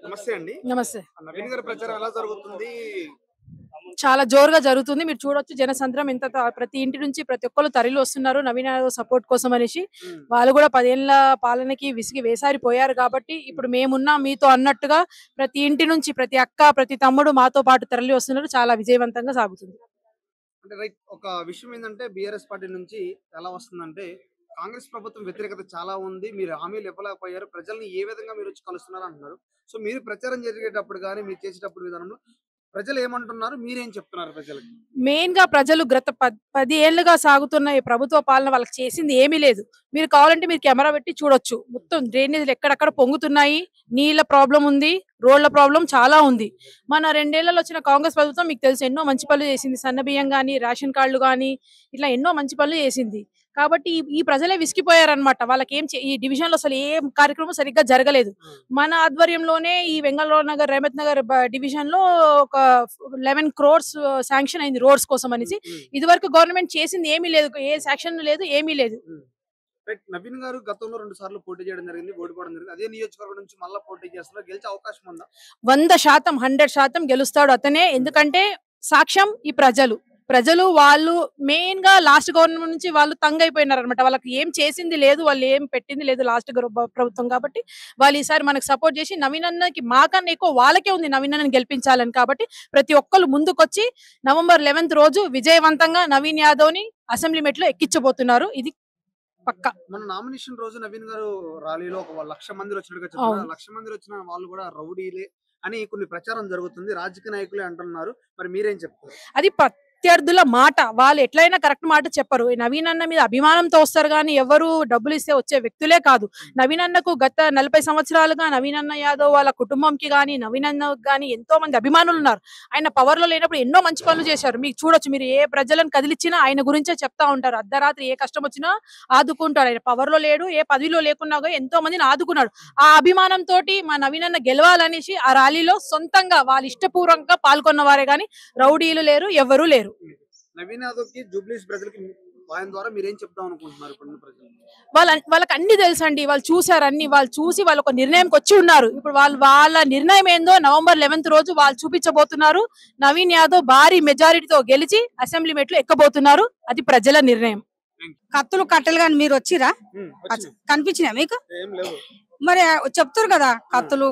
నమస్తే అండి. నమస్తే. నవీన్ గారి ప్రచారం ఎలా జరుగుతుంది? చాలా జోరుగా జరుగుతుంది. మీరు చూడొచ్చు జనసంద్రం ఎంత ప్రతి ఇంటి నుంచి ప్రతి ఒక్కళ్ళు తరలి వస్తున్నారు నవీన్ యాదవ్ సపోర్ట్ కోసం అనేసి. హ్మ్. వాళ్ళు కూడా 10 ఏళ్ల పాలనకి విసిగి వేసారిపోయారు కాబట్టి ఇప్పుడు మేమున్నాం మీతో అన్నట్టుగా ప్రతి ఇంటి నుంచి ప్రతి అక్క, ప్రతి తమ్ముడు మాతో పాటు తరలి వస్తున్నారు. చాలా విజయవంతంగా సాగుతుంది. అంటే ఒక విషయం ఏందంటే బీఆర్ఎస్ పార్టీ నుంచి ఎలా వస్తుందంటే కాంగ్రెస్ ప్రభుత్వం వ్యతిరేకత చాలా ఉంది. మీరు హామీలు ఇవ్వలేకపోయారు. ప్రజల్ని ఏ విధంగా మీరొచ్చి కలుస్తున్నారు అంటున్నారు. సో మీరు ప్రచారం జరిగేటప్పుడు గాని, మీరు చేసేటప్పుడు విధానంలో ప్రజలు ఏమంటున్నారు? మీరేం చెప్తున్నారు ప్రజలకి? మెయిన్‌గా ప్రజలు గత 10 ఏళ్లుగా సాగుతున్న ఈ ప్రభుత్వ పాలన వాళ్ళకి చేసింది ఏమీ లేదు. మీరు కావాలంటే మీరు కెమెరా పెట్టి చూడొచ్చు. మొత్తం డ్రైనేజ్‌లు ఎక్కడెక్కడ పొంగుతున్నాయి. నీళ్ల ప్రాబ్లమ్ ఉంది. రోడ్ల ప్రాబ్లమ్ చాలా ఉంది. మన 2 ఏళ్లలో వచ్చిన కాంగ్రెస్ ప్రభుత్వం మీకు తెలుసు ఎన్నో మంచి పనులు చేసింది. సన్న బియ్యం గాని, రేషన్ కార్డులు గాని ఇట్లా ఎన్నో మంచి పనులు చేసింది. కాబట్టి ఈ ప్రజలే విసిగిపోయారన్నమాట. వాళ్ళకేం ఈ డివిజన్‌లో అసలు ఏం కార్యక్రమం సరిగ్గా జరగలేదు. మన ఆధ్వర్యంలోనే ఈ వెంగళరావు నగర్, రేమత్ నగర్ డివిజన్‌లో ఒక 11 క్రోర్స్ శాంక్షన్ అయింది రోడ్స్ కోసం అనేసి. ఇదివరకు గవర్నమెంట్ చేసింది ఏమీ లేదు. ఏ శాంక్షన్ లేదు, ఏమీ లేదు. రైట్. నవీన్ గారు గతంలో 2 సార్లు పోటీ చేయడం జరిగింది. ఓడిపోవడం జరిగింది. అదే నియోజకవర్గం నుంచి మళ్ళా పోటీ చేస్తున్నారు. గెలిచే అవకాశం ఉందా? 100% 100% గెలుస్తాడు అతనే. ఎందుకంటే సాక్ష్యం ఈ ప్రజలు. ప్రజలు వాళ్ళు మెయిన్ గా లాస్ట్ గవర్నమెంట్ నుంచి వాళ్ళు తంగ్ అయిపోయినారు అనమాట. వాళ్ళకి ఏం చేసింది లేదు, వాళ్ళు ఏం పెట్టింది లేదు లాస్ట్ ప్రభుత్వం కాబట్టి వాళ్ళు ఈసారి మనకు సపోర్ట్ చేసి నవీన్ అన్నకి మాకన్నా ఎక్కువ వాళ్ళకే ఉంది నవీన్ అన్నని గెలిపించాలని. కాబట్టి ప్రతి ఒక్కరు ముందుకొచ్చి నవంబర్ 11th రోజు విజయవంతంగా నవీన్ యాదవ్ ని అసెంబ్లీ మెట్లో ఎక్కించబోతున్నారు. ఇది పక్కా. మన నామినేషన్ రోజు నవీన్ గారు ర్యాలీలో ఒక 1,00,000 మంది వచ్చినట్టుగా చెప్తున్నారు. 1,00,000 మంది వచ్చిన వాళ్ళు కూడా రౌడీలే అని కొన్ని ప్రచారం జరుగుతుంది. రాజకీయ నాయకులే అంటున్నారు. మరి మీరేం చెప్తారు? అది ప్రత్యర్థుల మాట. వాళ్ళు ఎట్లయినా కరెక్ట్ మాట చెప్పరు. నవీన్ అన్న మీద అభిమానంతో వస్తారు కానీ ఎవరు డబ్బులు ఇస్తే వచ్చే వ్యక్తులే కాదు. నవీన్ అన్నకు గత 40 సంవత్సరాలుగా నవీన్ అన్న యాదవ్ వాళ్ళ కుటుంబంకి గాని నవీన్ అన్నకు గాని ఎంతో మంది అభిమానులు ఉన్నారు. ఆయన పవర్ లో లేనప్పుడు ఎన్నో మంచి పనులు చేశారు. మీకు చూడొచ్చు, మీరు ఏ ప్రజలను కదిలిచ్చినా ఆయన గురించే చెప్తా ఉంటారు. అర్ధరాత్రి ఏ కష్టం వచ్చినా ఆదుకుంటాడు. ఆయన పవర్ లో లేడు, ఏ పదవిలో లేకున్నా ఎంతో మందిని ఆదుకున్నాడు. ఆ అభిమానంతో మా నవీన్ అన్న గెలవాలనేసి ఆ ర్యాలీలో సొంతంగా వాళ్ళ ఇష్టపూర్వకంగా పాల్గొన్న వారే గాని రౌడీలు లేరు, ఎవరూ లేరు. నవీన్ యాదవ్ కి జూబ్లీస్ ప్రజలకి ఆయన ద్వారా మీరేం చెప్దాం అనుకుంటున్నారు ఇప్పుడు ప్రజలు? వాళ్ళకి అన్ని తెలుసండి. వాళ్ళు చూసారు అన్ని. వాళ్ళు చూసి వాళ్ళు ఒక నిర్ణయంకి వచ్చి ఉన్నారు. ఇప్పుడు వాళ్ళ నిర్ణయం ఏందో నవంబర్ 11th రోజు వాళ్ళు చూపించబోతున్నారు. నవీన్ యాదవ్ భారీ మెజారిటీతో గెలిచి అసెంబ్లీ మెట్లు ఎక్కబోతున్నారు. అది ప్రజల నిర్ణయం. కత్తులు కట్టెలు కానీ మీరు వచ్చిరా కనిపించినా మీకు? మరి చెప్తారు కదా కత్తులు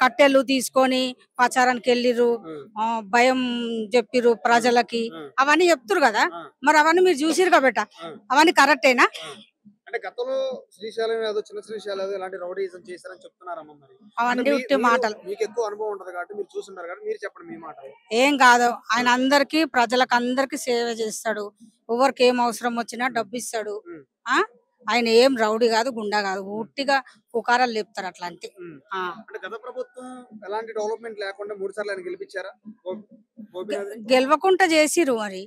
కట్టెలు తీసుకొని ప్రచారానికి వెళ్ళిర్రు, భయం చెప్పిర్రు ప్రజలకి, అవన్నీ చెప్తారు కదా. మరి అవన్నీ మీరు చూసిరు కాబట్ట అవన్నీ కరెక్టేనా? అంటే గతంలో శ్రీశైలం యాదవ్, చిన్న శ్రీశైలం యాదవ్ ఇలాంటి రౌడీజం చేశారని చెప్తున్నారమ్మా. మరి అవన్నీ ఉట్టి మాటలు. మీకు ఎక్కువ అనుభవం ఉంటది కాబట్టి మీరు చూస్తున్నారు కాబట్టి మీరు చెప్పండి మీ మాటలు. ఏం కాదు, ఆయన అందరికి ప్రజలకు అందరికి సేవ చేస్తాడు. ఎవరికి ఏం అవసరం వచ్చినా డబ్బు ఇస్తాడు. ఆయన ఏం రౌడీ కాదు, గుండా కాదు, ఉట్టిగా పుకారాలు లేపుతారు అట్లా అంతే. అంటే గత ప్రభుత్వం ఎలాంటి డెవలప్మెంట్ లేకుండా 3 సార్లు ఆయన గెలిపించారా? గెలవకుండా చేసిరు. మరి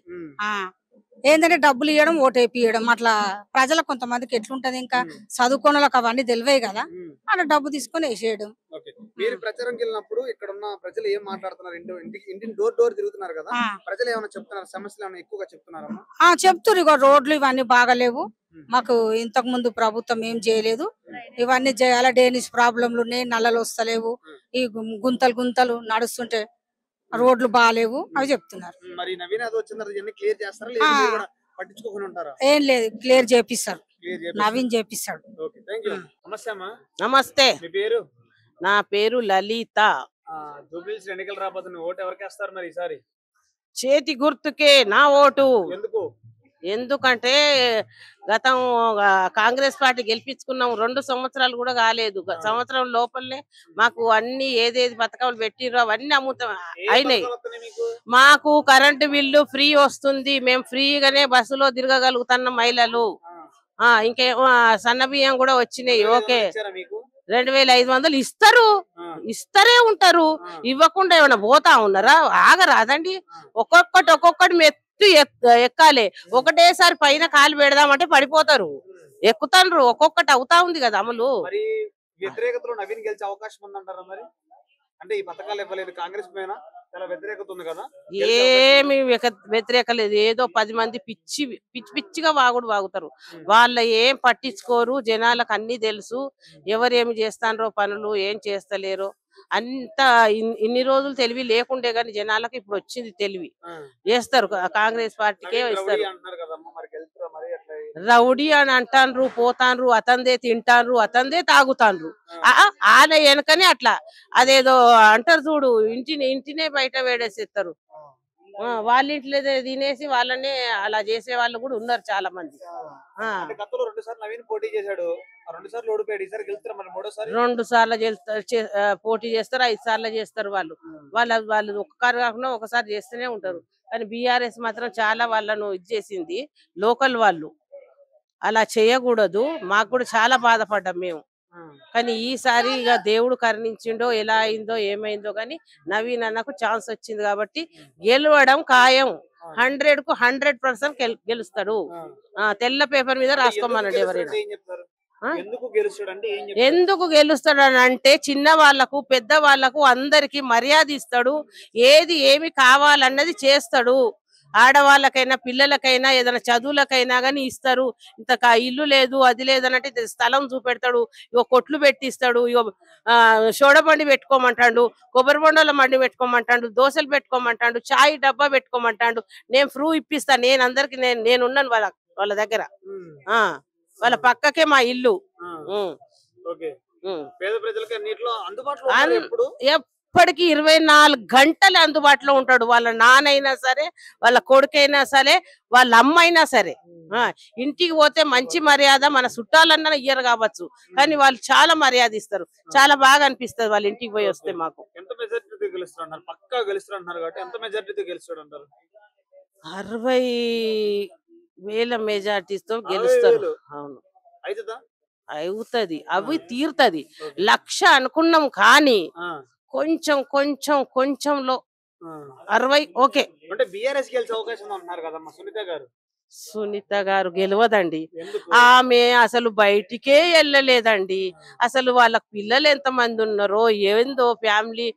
ఏంటంటే డబ్బులు ఇవ్వడం, ఓటేపియడం, అట్లా ప్రజలకు కొంతమందికి ఎట్లుంటది, ఇంకా చదువుకోని వాళ్ళకి అవన్నీ తెలివే కదా, అలా డబ్బు తీసుకొని వేసేయడం. మీరు ప్రచారంకి వెళ్ళినప్పుడు ఇక్కడ ఉన్న ప్రజలు ఏం మాట్లాడుతున్నారు? ఇంటిని డోర్ డోర్ తిరుగుతున్నారు కదా, ప్రజలు ఏమైనా చెప్తున్నారు? సమస్యలు ఏమైనా ఎక్కువగా చెప్తున్నారమ్మా? చెప్తారు. ఇక రోడ్లు ఇవన్నీ బాగాలేవు, మాకు ఇంతకు ముందు ప్రభుత్వం ఏం చేయలేదు, ఇవన్నీ చేయాలి, డ్రైనేజ్ ప్రాబ్లంలు ఉన్నాయి, నల్లలు వస్తలేవు, ఈ గుంతలు గుంతలు నడుస్తుంటే రోడ్లు బాగాలేవు, అవి చెప్తున్నారు. మరి నవీన్ యాదవ్ వచ్చిన తర్వాత ఇవన్నీ క్లియర్ చేస్తారా లేదా మీరు కూడా పట్టించుకోకుండా ఉంటారా? ఏం లేదు, క్లియర్ చేపిస్తారు. నవీన్ చేపిస్తాడు. Okay, thank you. నమస్తే అమ్మా. నమస్తే. మీ పేరు? నా పేరు లలిత. జూబ్లీస్ ఎన్నికలు రాబోతున్న ఓటు ఎవరికి వేస్తారు మరి ఈసారి? చేతి గుర్తుకే నా ఓటు. ఎందుకు? ఎందుకంటే గతం కాంగ్రెస్ పార్టీ గెలిపించుకున్నాం, 2 సంవత్సరాలు కూడా కాలేదు. సంవత్సరం లోపలనే మాకు అన్ని ఏదేది పథకాలు పెట్టిరో అవన్నీ అమ్ముతాం అయినాయి. మాకు కరెంటు బిల్లు ఫ్రీ వస్తుంది, మేము ఫ్రీగానే బస్సులో తిరగగలుగుతున్నాం మహిళలు. ఇంకేమో సన్న బియ్యం కూడా వచ్చినాయి. ఓకే, 2,500 ఇస్తారు, ఇస్తరే ఉంటారు, ఇవ్వకుండా ఏమైనా పోతా ఉన్నారా? ఆగరాదండి. ఒక్కొక్కటి ఎక్కాలి. ఒకటేసారి పైన కాలు పెడదామంటే పడిపోతారు, ఎక్కుతారు. ఒక్కొక్కటి అవుతా ఉంది కదా అమలు. వ్యతిరేకతలో నవీన్ గెలిచే అవకాశం ఉందంటారా? మరి అంటే ఈ పథకాలు ఇవ్వలేదు, కాంగ్రెస్ పైన చాలా వ్యతిరేకత ఉంది కదా. ఏమి వ్యతిరేక లేదు. ఏదో 10 మంది పిచ్చిగా వాగుతారు. వాళ్ళ ఏం పట్టించుకోరు. జనాలకు అన్ని తెలుసు, ఎవరేమి చేస్తారో పనులు, ఏం చేస్తలేరు. అంత ఇన్ని రోజులు తెలివి లేకుండే గాని జనాలకు ఇప్పుడు వచ్చింది తెలివి. చేస్తారు కాంగ్రెస్ పార్టీకే ఇస్తారు. రౌడీ అని అంటాన్రు, పోతాన్రు, అతందే తింటాన్రు, అతందే తాగుతాన్రు. ఆడ వెనకనే అట్లా అదేదో అంటారు చూడు, ఇంటినే బయట వేడేసేస్తారు. వాళ్ళ ఇంట్లో తినేసి వాళ్ళనే అలా చేసే వాళ్ళు కూడా ఉన్నారు చాలా మంది. 2 సార్లు నవీన్ పోటీ చేశాడు, 2 సార్లు ఓడిపోయాడు. ఈసారి గెలుస్తారు మరి 3వ సారి? 2 సార్లు పోటీ చేస్తారు, 5 సార్లు చేస్తారు. వాళ్ళు ఒక్కసారి కాకుండా ఒకసారి చేస్తూనే ఉంటారు. కానీ బీఆర్ఎస్ మాత్రం చాలా వాళ్ళను ఇది చేసింది. లోకల్ వాళ్ళు అలా చేయకూడదు. మాకు కూడా చాలా బాధపడ్డాం మేము. కానీ ఈసారి ఇక దేవుడు కరుణించిండో ఎలా అయిందో ఏమైందో కానీ నవీన్ అన్నకు ఛాన్స్ వచ్చింది కాబట్టి గెలవడం ఖాయం. 100కు 100% గెలుస్తాడు. తెల్ల పేపర్ మీద రాసుకోమన్నాడు ఎవరైనా. ఎందుకు గెలుస్తాడు అంటే చిన్న వాళ్లకు పెద్ద వాళ్లకు అందరికి మర్యాద ఇస్తాడు. ఏమి కావాలన్నది చేస్తాడు. ఆడవాళ్ళకైనా పిల్లలకైనా ఏదైనా చదువులకైనా గానీ ఇస్తారు. ఇంత ఇల్లు లేదు అది లేదనంటే స్థలం చూపెడతాడు. ఇగో కొట్లు పెట్టిస్తాడు. ఇగో సోడబండి పెట్టుకోమంటాడు, కొబ్బరి బొండాల బండి పెట్టుకోమంటాడు, దోశలు పెట్టుకోమంటాడు, చాయ్ డబ్బా పెట్టుకోమంటాడు. నేను ప్రూఫ్ ఇప్పిస్తాను. నేను అందరికి నేనున్నాను వాళ్ళ దగ్గర. వాళ్ళ పక్కకే మా ఇల్లు. ఎప్పటికీ 24 గంటలు అందుబాటులో ఉంటాడు. వాళ్ళ నాన్నైనా సరే, వాళ్ళ కొడుకైనా సరే, వాళ్ళ అమ్మ అయినా సరే. ఇంటికి పోతే మంచి మర్యాద, మన చుట్టాలన్నా ఇయ్యరు కావచ్చు కానీ వాళ్ళు చాలా మర్యాద ఇస్తారు. చాలా బాగా అనిపిస్తుంది వాళ్ళ ఇంటికి పోయి వస్తే. మాకు 60,000 మెజార్టీతో గెలుస్తారు. అవును, అవుతుంది. అవి తీరుతుంది. 1,00,000 అనుకున్నాం కానీ కొంచెంలో 60 ఓకే. అంటే బీఆర్ఎస్ గెలిచే అవకాశం అంటున్నారు కదమ్మా సునీత గారు. సునీత గారు గెలవదండి. ఆమె అసలు బయటికే వెళ్ళలేదండి. అసలు వాళ్ళ పిల్లలు ఎంతమంది ఉన్నారో ఏందో ఫ్యామిలీ.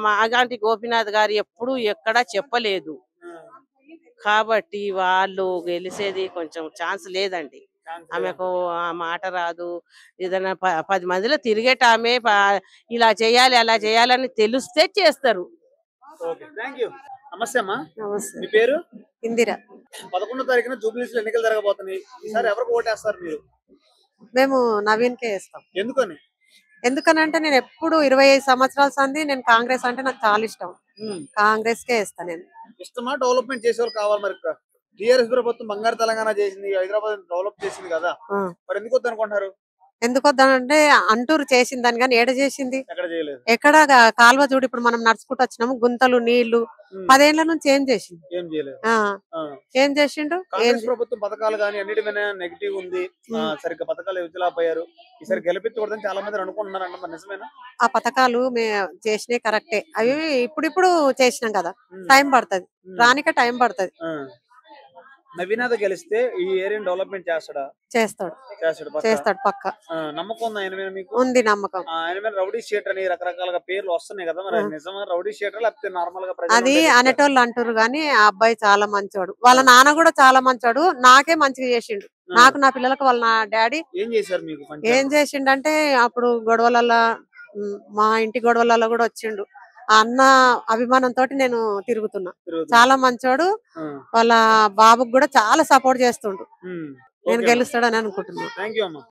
మాగాంటి గోపీనాథ్ గారు ఎప్పుడు ఎక్కడా చెప్పలేదు కాబట్టి వాళ్ళు గెలిచేది కొంచెం ఛాన్స్ లేదండి. ఆమెకు ఆ మాట రాదు. ఏదైనా 10 మందిలో తిరిగేట ఆమె ఇలా చేయాలి అలా చేయాలని తెలిస్తే చేస్తారు. నమస్తే అమ్మా. మీ పేరు? ఇందిరా. 11వ తారీఖున జూబ్లీస్ ఎన్నికలు జరగబోతున్నాయి. ఈసారి ఎవరికి ఓటేస్తారు మీరు? మేము నవీన్కే వేస్తాం. ఎందుకని? ఎందుకనంటే నేను ఎప్పుడు 25 సంవత్సరాల సంది నేను కాంగ్రెస్ అంటే నాకు చాలా ఇష్టం. కాంగ్రెస్ కే వేస్తాను నేను. ఇష్టమా? డెవలప్మెంట్ చేసేవాళ్ళు కావాలి. మరి టీఆర్ఎస్ ప్రభుత్వం బంగారు తెలంగాణ చేసింది, హైదరాబాద్ డెవలప్ చేసింది కదా, మరి ఎందుకు వద్దనుకుంటారు? ఎందుకు వద్దానంటే అంటూరు చేసిందని కానీ ఏడ చేసింది? ఎక్కడ కాలువ చూడు. ఇప్పుడు మనం నడుచుకుంటూ వచ్చినాము, గుంతలు నీళ్లు 10 ఏళ్ల నుంచి ఏం చేసింది? ఏం చేసిండు? ప్రభుత్వం పథకాలు కానీ అన్నిటిమైనా నెగిటివ్ ఉంది, సరిగ్గా పథకాలు విడుదలపోయారు. ఈసారి గెలిపించకూడదని చాలా మంది అనుకుంటున్నారు. నిజమేనా? ఆ పథకాలు మేము చేసినవి కరెక్టే. అవి ఇప్పుడు చేసినాం కదా, టైం పడుతుంది, రానికే టైం పడుతుంది. నవీనాథ్ గెలిస్తే ఈ ఏరియాని డెవలప్మెంట్ చేస్తాడా? చేస్తాడు పక్క. నమ్మకం ఉందా ఆయన మీద మీకు? ఉంది నమ్మకం. ఆయన మీద రౌడీ షీటర్ అని రకరకాలుగా పేర్లు వస్తున్నాయి కదా, మరి నిజమా రౌడీ షీటర్ లేకపోతే నార్మల్ గా? అది అనేటోళ్ళు అంటారు కానీ ఆ అబ్బాయి చాలా మంచివాడు. వాళ్ళ నాన్న కూడా చాలా మంచివాడు. నాకే మంచిగా చేసిండు. నాకు నా పిల్లలకు వాళ్ళ డాడీ ఏం చేశారు మీకు? ఏం చేసిండంటే అప్పుడు గొడవలలో, మా ఇంటి గొడవలలో కూడా వచ్చిండు. అన్న అభిమానంతో నేను తిరుగుతున్నా. చాలా మంచోడు. వాళ్ళ బాబుకు కూడా చాలా సపోర్ట్ చేస్తుండు. నేను గెలుస్తాడని అనుకుంటున్నాను.